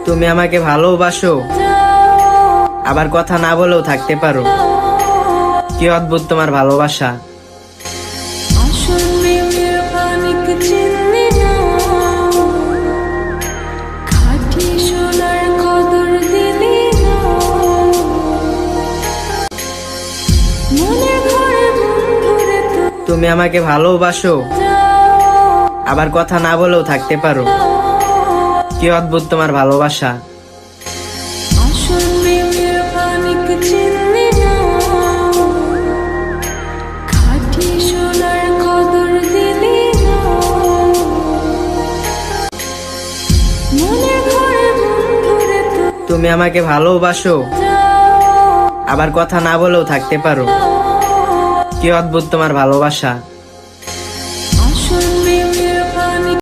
তুমি আমাকে ভালোবাসো, আবার কথা না বলেও থাকতে পারো। কি অদ্ভুত তোমার ভালোবাসা। তুমি আমাকে ভালোবাসো, আবার কথা না বলেও থাকতে পারো। কি অদ্ভুত তোমার ভালোবাসা। তুমি আমাকে ভালোবাসো, আবার কথা না বলেও থাকতে পারো। কি অদ্ভুত তোমার ভালোবাসা।